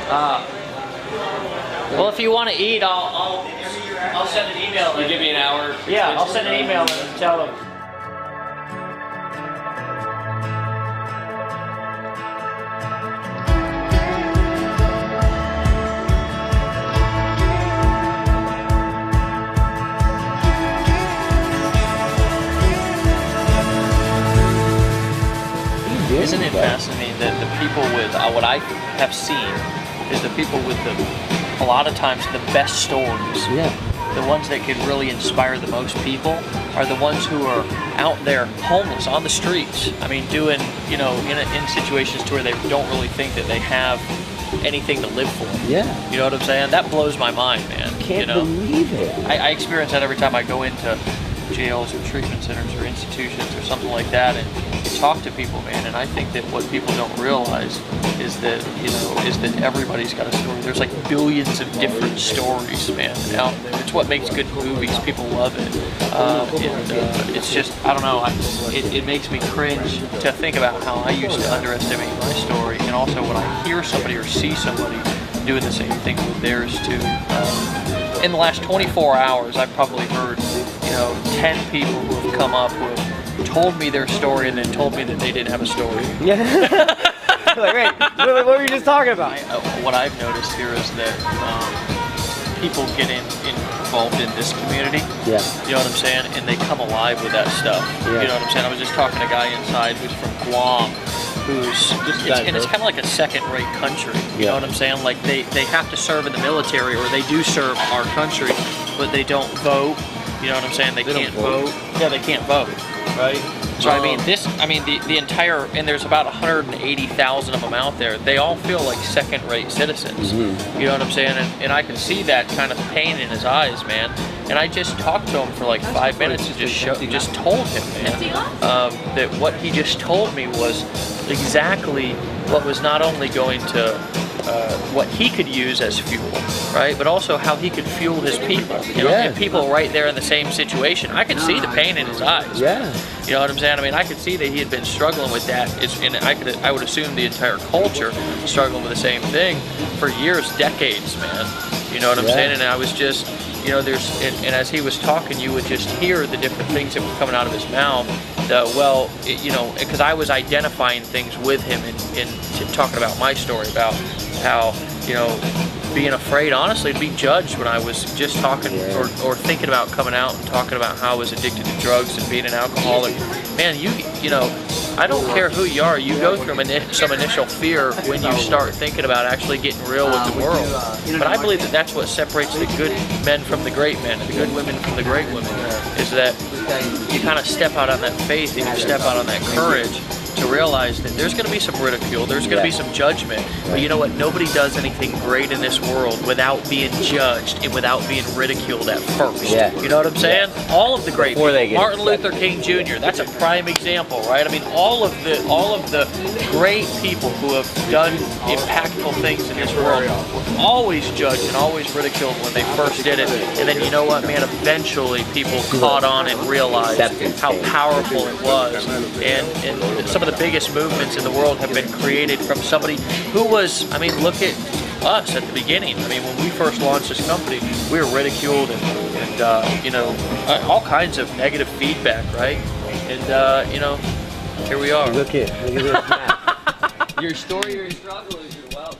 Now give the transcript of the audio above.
Well, if you want to eat, I'll send an email. You give me an hour? Yeah, I'll send an email and tell them. Isn't it fascinating that the people with, what I have seen, is the people with a lot of times the best stories, the ones that can really inspire the most people, are the ones who are out there homeless on the streets. I mean, doing, you know, in situations to where they don't really think that they have anything to live for. Yeah. You know what I'm saying? That blows my mind, man. Can't believe it. I experience that every time I go into jails or treatment centers or institutions or something like that and talk to people, man. And I think that what people don't realize is that, you know, is that everybody's got a story. There's like billions of different stories, man, out there. It's what makes good movies. People love it. It's just, I don't know, it makes me cringe to think about how I used to underestimate my story, and also when I hear somebody or see somebody doing the same thing with theirs too. In the last 24 hours, I've probably heard, you know, 10 people who have come up who have told me their story and then told me that they didn't have a story. Yeah. Like, wait, what were you just talking about? What I've noticed here is that people get involved in this community. Yeah. You know what I'm saying? And they come alive with that stuff. Yeah. You know what I'm saying? I was just talking to a guy inside who's from Guam, and it's kind of like a second-rate country. You know what I'm saying? Like they have to serve in the military, or they do serve our country, but they don't vote. You know what I'm saying? They can't vote. Yeah, they can't vote, right? So I mean, the entire, and there's about 180,000 of them out there. They all feel like second-rate citizens. You know what I'm saying? And I can see that kind of pain in his eyes, man. And I just talked to him for like 5 minutes and just told him, man, that what he just told me was exactly what was not only going to what he could use as fuel, right? But also how he could fuel his people. You know, and people right there in the same situation. I could see the pain in his eyes. Yeah. You know what I'm saying? I mean, I could see that he had been struggling with that. And I would assume the entire culture struggling with the same thing for years, decades, man. You know what I'm saying? And I was just, you know, and as he was talking, you would just hear the different things that were coming out of his mouth. You know, because I was identifying things with him and talking about my story, about how, you know, being afraid, honestly, to be judged when I was just talking or thinking about coming out and talking about how I was addicted to drugs and being an alcoholic. Man, you know, I don't care who you are, you go through some initial fear when you start thinking about actually getting real with the world. But I believe that that's what separates the good men from the great men and the good women from the great women, is that you kind of step out on that faith and you step out on that courage to realize that there's going to be some ridicule, there's going to be some judgment, but you know what? Nobody does anything great in this world without being judged and without being ridiculed at first. You know what I'm saying? All of the great people, Martin Luther King Jr., that's a prime example, right? I mean, all of the great people who have done impactful things in this world were always judged and always ridiculed when they first did it. And then, you know what, man, eventually people caught on and realized how powerful it was. And some of the biggest movements in the world have been created from somebody who was, I mean, look at us at the beginning. I mean, when we first launched this company, we were ridiculed and you know, all kinds of negative feedback, right? And, you know, here we are. Look at this. Your story, your struggle is your wealth.